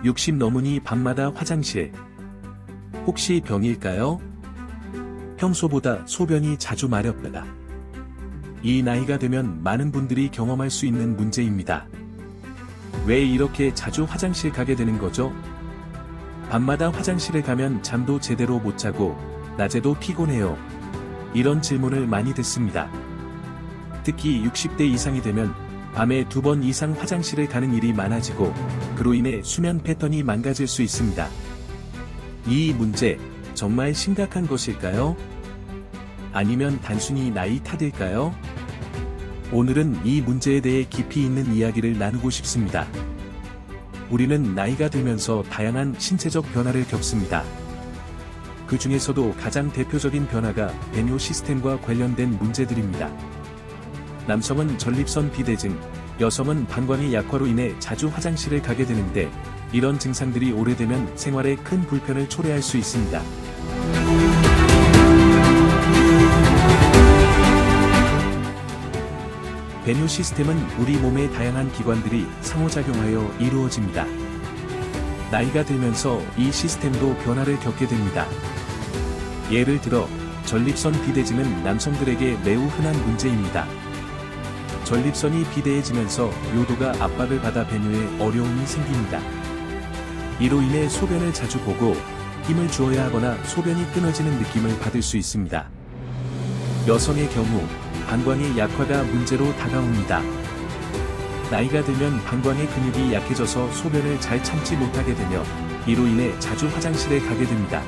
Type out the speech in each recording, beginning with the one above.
60 넘으니 밤마다 화장실. 혹시 병일까요? 평소보다 소변이 자주 마렵다. 이 나이가 되면 많은 분들이 경험할 수 있는 문제입니다. 왜 이렇게 자주 화장실 가게 되는 거죠? 밤마다 화장실에 가면 잠도 제대로 못 자고 낮에도 피곤해요. 이런 질문을 많이 듣습니다. 특히 60대 이상이 되면 밤에 2번 이상 화장실을 가는 일이 많아지고 그로 인해 수면 패턴이 망가질 수 있습니다. 이 문제 정말 심각한 것일까요? 아니면 단순히 나이 탓일까요? 오늘은 이 문제에 대해 깊이 있는 이야기를 나누고 싶습니다. 우리는 나이가 들면서 다양한 신체적 변화를 겪습니다. 그 중에서도 가장 대표적인 변화가 배뇨 시스템과 관련된 문제들입니다. 남성은 전립선 비대증, 여성은 방광의 약화로 인해 자주 화장실을 가게 되는데 이런 증상들이 오래되면 생활에 큰 불편을 초래할 수 있습니다. 배뇨 시스템은 우리 몸의 다양한 기관들이 상호작용하여 이루어집니다. 나이가 들면서 이 시스템도 변화를 겪게 됩니다. 예를 들어 전립선 비대증은 남성들에게 매우 흔한 문제입니다. 전립선이 비대해지면서 요도가 압박을 받아 배뇨에 어려움이 생깁니다. 이로 인해 소변을 자주 보고 힘을 주어야 하거나 소변이 끊어지는 느낌을 받을 수 있습니다. 여성의 경우 방광의 약화가 문제로 다가옵니다. 나이가 들면 방광의 근육이 약해져서 소변을 잘 참지 못하게 되며 이로 인해 자주 화장실에 가게 됩니다.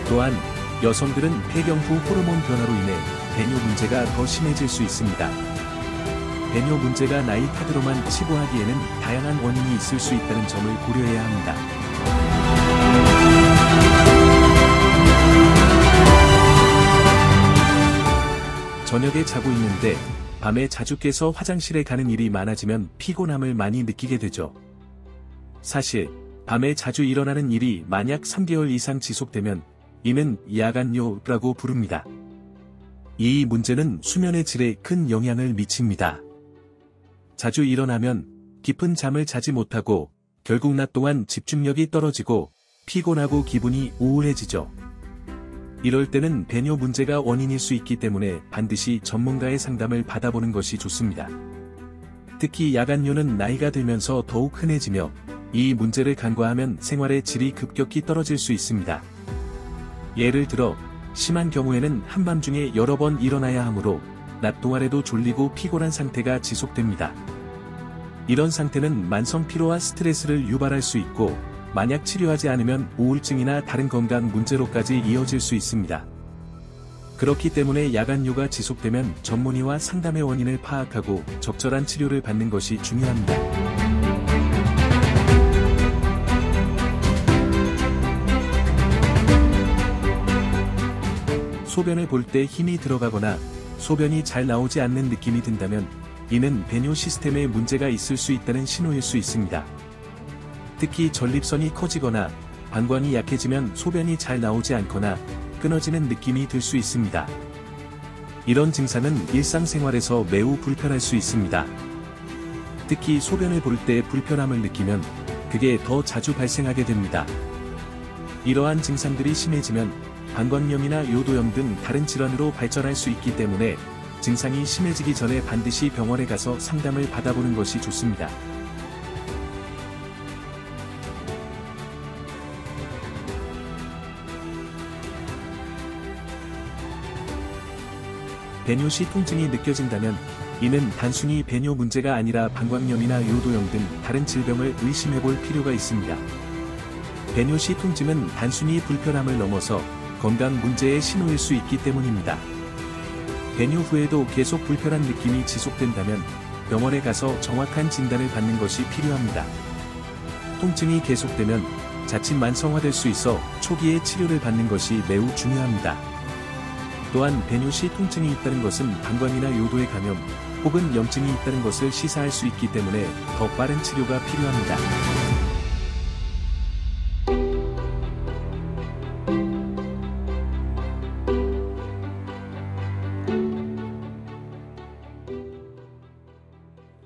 또한 여성들은 폐경 후 호르몬 변화로 인해 배뇨 문제가 더 심해질 수 있습니다. 배뇨 문제가 나이 탓으로만 치부하기에는 다양한 원인이 있을 수 있다는 점을 고려해야 합니다. 저녁에 자고 있는데 밤에 자주 깨서 화장실에 가는 일이 많아지면 피곤함을 많이 느끼게 되죠. 사실 밤에 자주 일어나는 일이 만약 3개월 이상 지속되면 이는 야간뇨라고 부릅니다. 이 문제는 수면의 질에 큰 영향을 미칩니다. 자주 일어나면 깊은 잠을 자지 못하고 결국 낮 동안 집중력이 떨어지고 피곤하고 기분이 우울해지죠. 이럴 때는 배뇨 문제가 원인일 수 있기 때문에 반드시 전문가의 상담을 받아보는 것이 좋습니다. 특히 야간뇨는 나이가 들면서 더욱 흔해지며 이 문제를 간과하면 생활의 질이 급격히 떨어질 수 있습니다. 예를 들어 심한 경우에는 한밤중에 여러 번 일어나야 하므로 낮 동안에도 졸리고 피곤한 상태가 지속됩니다. 이런 상태는 만성 피로와 스트레스를 유발할 수 있고 만약 치료하지 않으면 우울증이나 다른 건강 문제로까지 이어질 수 있습니다. 그렇기 때문에 야간뇨가 지속되면 전문의와 상담의 원인을 파악하고 적절한 치료를 받는 것이 중요합니다. 소변을 볼 때 힘이 들어가거나 소변이 잘 나오지 않는 느낌이 든다면 이는 배뇨 시스템에 문제가 있을 수 있다는 신호일 수 있습니다. 특히 전립선이 커지거나 방광이 약해지면 소변이 잘 나오지 않거나 끊어지는 느낌이 들 수 있습니다. 이런 증상은 일상생활에서 매우 불편할 수 있습니다. 특히 소변을 볼 때 불편함을 느끼면 그게 더 자주 발생하게 됩니다. 이러한 증상들이 심해지면 방광염이나 요도염 등 다른 질환으로 발전할 수 있기 때문에 증상이 심해지기 전에 반드시 병원에 가서 상담을 받아보는 것이 좋습니다. 배뇨 시 통증이 느껴진다면 이는 단순히 배뇨 문제가 아니라 방광염이나 요도염 등 다른 질병을 의심해 볼 필요가 있습니다. 배뇨 시 통증은 단순히 불편함을 넘어서 건강 문제의 신호일 수 있기 때문입니다. 배뇨 후에도 계속 불편한 느낌이 지속된다면 병원에 가서 정확한 진단을 받는 것이 필요합니다. 통증이 계속되면 자칫 만성화될 수 있어 초기에 치료를 받는 것이 매우 중요합니다. 또한 배뇨 시 통증이 있다는 것은 방광이나 요도의 감염 혹은 염증이 있다는 것을 시사할 수 있기 때문에 더 빠른 치료가 필요합니다.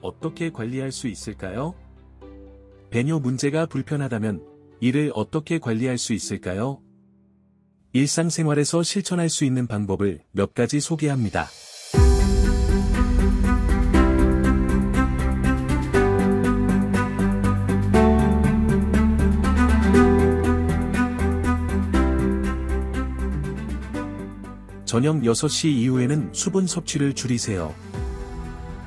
어떻게 관리할 수 있을까요? 배뇨 문제가 불편하다면 이를 어떻게 관리할 수 있을까요? 일상생활에서 실천할 수 있는 방법을 몇 가지 소개합니다. 저녁 6시 이후에는 수분 섭취를 줄이세요.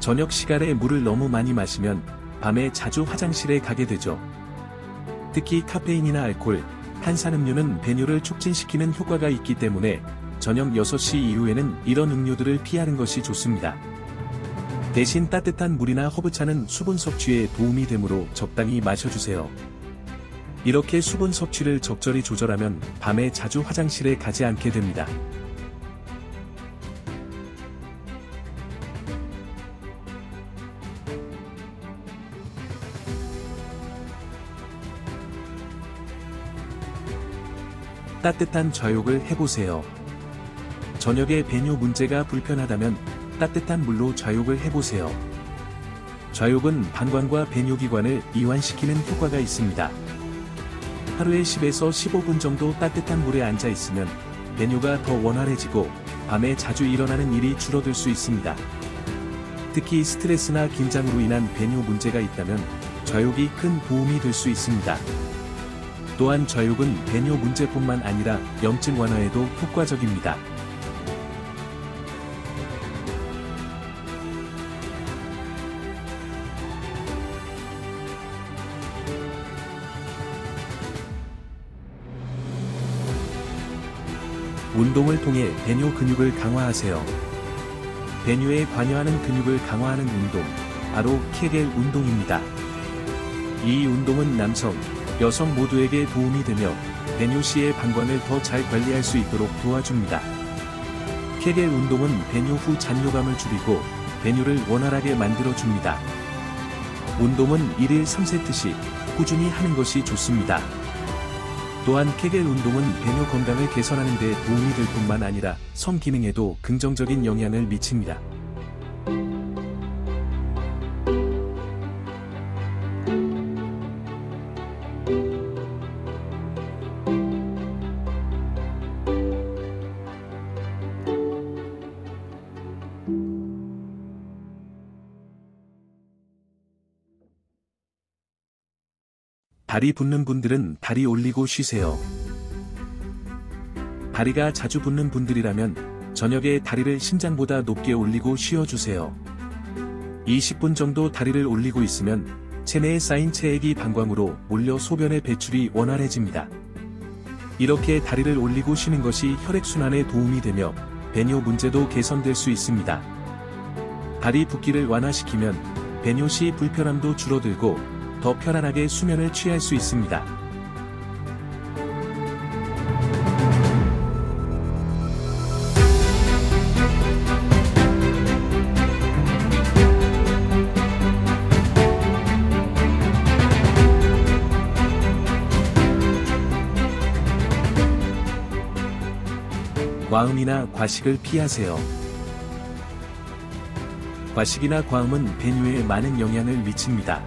저녁 시간에 물을 너무 많이 마시면 밤에 자주 화장실에 가게 되죠. 특히 카페인이나 알코올, 탄산음료는 배뇨를 촉진시키는 효과가 있기 때문에 저녁 6시 이후에는 이런 음료들을 피하는 것이 좋습니다. 대신 따뜻한 물이나 허브차는 수분 섭취에 도움이 되므로 적당히 마셔주세요. 이렇게 수분 섭취를 적절히 조절하면 밤에 자주 화장실에 가지 않게 됩니다. 따뜻한 좌욕을 해보세요. 저녁에 배뇨 문제가 불편하다면 따뜻한 물로 좌욕을 해보세요. 좌욕은 방광과 배뇨기관을 이완시키는 효과가 있습니다. 하루에 10에서 15분 정도 따뜻한 물에 앉아 있으면 배뇨가 더 원활해지고 밤에 자주 일어나는 일이 줄어들 수 있습니다. 특히 스트레스나 긴장으로 인한 배뇨 문제가 있다면 좌욕이 큰 도움이 될 수 있습니다. 또한 좌욕은 배뇨 문제뿐만 아니라 염증 완화에도 효과적입니다. 운동을 통해 배뇨 근육을 강화하세요. 배뇨에 관여하는 근육을 강화하는 운동, 바로 케겔 운동입니다. 이 운동은 남성, 여성 모두에게 도움이 되며 배뇨 시의 방광을 더 잘 관리할 수 있도록 도와줍니다. 케겔 운동은 배뇨 후 잔뇨감을 줄이고 배뇨를 원활하게 만들어줍니다. 운동은 1일 3세트씩 꾸준히 하는 것이 좋습니다. 또한 케겔 운동은 배뇨 건강을 개선하는 데 도움이 될 뿐만 아니라 성 기능에도 긍정적인 영향을 미칩니다. 다리 붓는 분들은 다리 올리고 쉬세요. 다리가 자주 붓는 분들이라면 저녁에 다리를 심장보다 높게 올리고 쉬어주세요. 20분 정도 다리를 올리고 있으면 체내에 쌓인 체액이 방광으로 몰려 소변의 배출이 원활해집니다. 이렇게 다리를 올리고 쉬는 것이 혈액순환에 도움이 되며 배뇨 문제도 개선될 수 있습니다. 다리 붓기를 완화시키면 배뇨 시 불편함도 줄어들고 더 편안하게 수면을 취할 수 있습니다. 과음이나 과식을 피하세요. 과식이나 과음은 배뇨에 많은 영향을 미칩니다.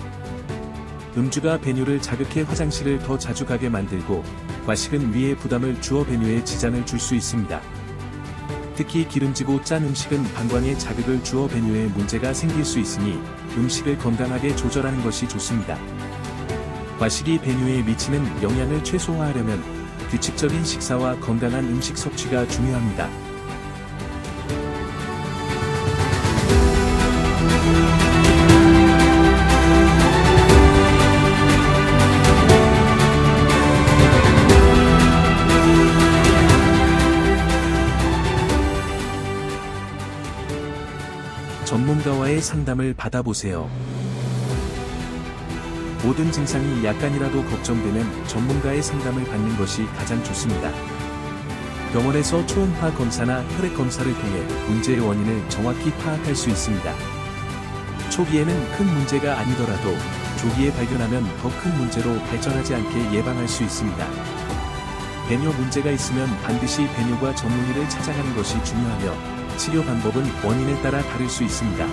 음주가 배뇨를 자극해 화장실을 더 자주 가게 만들고 과식은 위에 부담을 주어 배뇨에 지장을 줄 수 있습니다. 특히 기름지고 짠 음식은 방광에 자극을 주어 배뇨에 문제가 생길 수 있으니 음식을 건강하게 조절하는 것이 좋습니다. 과식이 배뇨에 미치는 영향을 최소화하려면 규칙적인 식사와 건강한 음식 섭취가 중요합니다. 전문가와의 상담을 받아보세요. 모든 증상이 약간이라도 걱정되면 전문가의 상담을 받는 것이 가장 좋습니다. 병원에서 초음파 검사나 혈액 검사를 통해 문제의 원인을 정확히 파악할 수 있습니다. 초기에는 큰 문제가 아니더라도 조기에 발견하면 더 큰 문제로 발전하지 않게 예방할 수 있습니다. 배뇨 문제가 있으면 반드시 배뇨과 전문의를 찾아가는 것이 중요하며 치료 방법은 원인에 따라 다를 수 있습니다.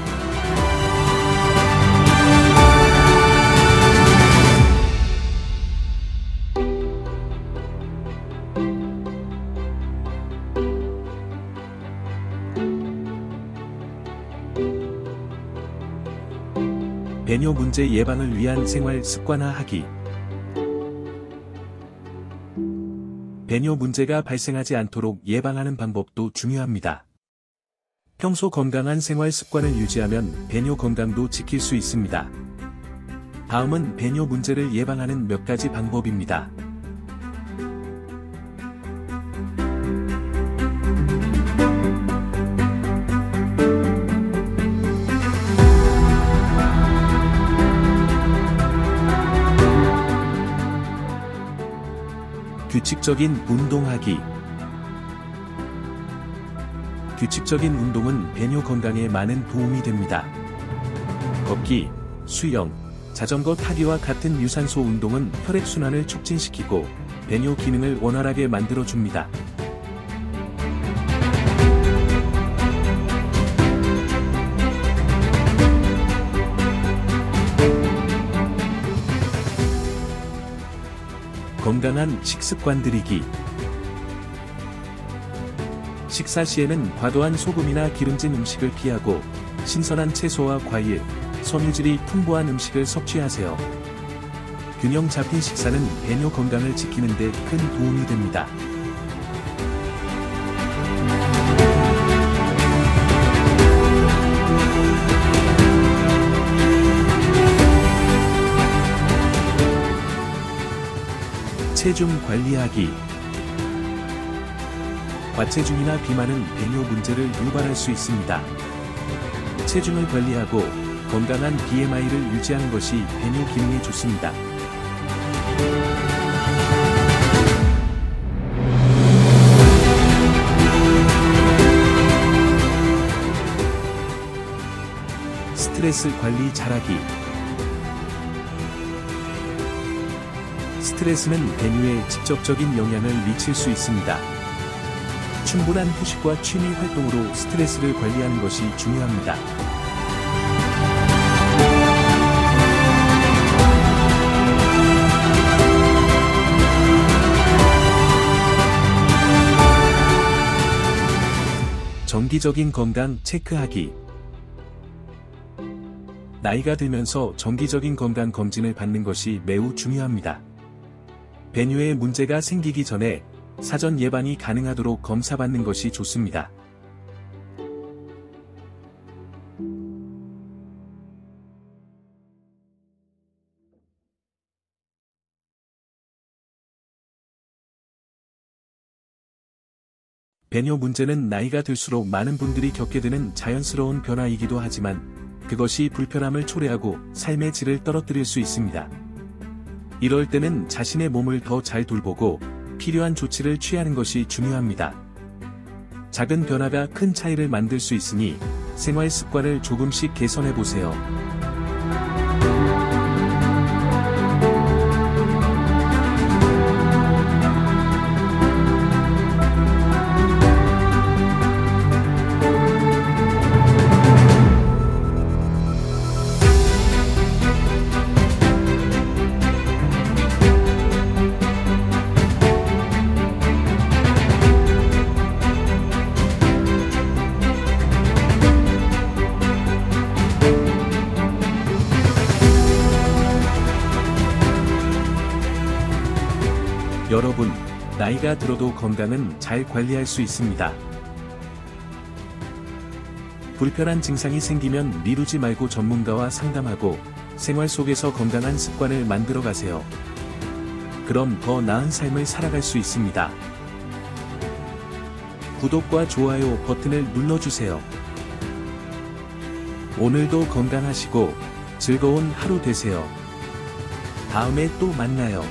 배뇨 문제 예방을 위한 생활 습관화하기. 배뇨 문제가 발생하지 않도록 예방하는 방법도 중요합니다. 평소 건강한 생활 습관을 유지하면 배뇨 건강도 지킬 수 있습니다. 다음은 배뇨 문제를 예방하는 몇 가지 방법입니다. 규칙적인 운동하기. 규칙적인 운동은 배뇨 건강에 많은 도움이 됩니다. 걷기, 수영, 자전거 타기와 같은 유산소 운동은 혈액순환을 촉진시키고 배뇨 기능을 원활하게 만들어줍니다. 건강한 식습관 들이기. 식사 시에는 과도한 소금이나 기름진 음식을 피하고 신선한 채소와 과일, 섬유질이 풍부한 음식을 섭취하세요. 균형 잡힌 식사는 배뇨 건강을 지키는 데 큰 도움이 됩니다. 체중 관리하기. 과체중이나 비만은 배뇨 문제를 유발할 수 있습니다. 체중을 관리하고 건강한 BMI를 유지하는 것이 배뇨 기능에 좋습니다. 스트레스 관리 잘하기. 스트레스는 배뇨에 직접적인 영향을 미칠 수 있습니다. 충분한 휴식과 취미 활동으로 스트레스를 관리하는 것이 중요합니다. 정기적인 건강 체크하기. 나이가 들면서 정기적인 건강 검진을 받는 것이 매우 중요합니다. 배뇨에 문제가 생기기 전에 사전 예방이 가능하도록 검사받는 것이 좋습니다. 배뇨 문제는 나이가 들수록 많은 분들이 겪게 되는 자연스러운 변화이기도 하지만 그것이 불편함을 초래하고 삶의 질을 떨어뜨릴 수 있습니다. 이럴 때는 자신의 몸을 더 잘 돌보고 필요한 조치를 취하는 것이 중요합니다. 작은 변화가 큰 차이를 만들 수 있으니 생활 습관을 조금씩 개선해 보세요. 여러분, 나이가 들어도 건강은 잘 관리할 수 있습니다. 불편한 증상이 생기면 미루지 말고 전문가와 상담하고 생활 속에서 건강한 습관을 만들어 가세요. 그럼 더 나은 삶을 살아갈 수 있습니다. 구독과 좋아요 버튼을 눌러주세요. 오늘도 건강하시고 즐거운 하루 되세요. 다음에 또 만나요.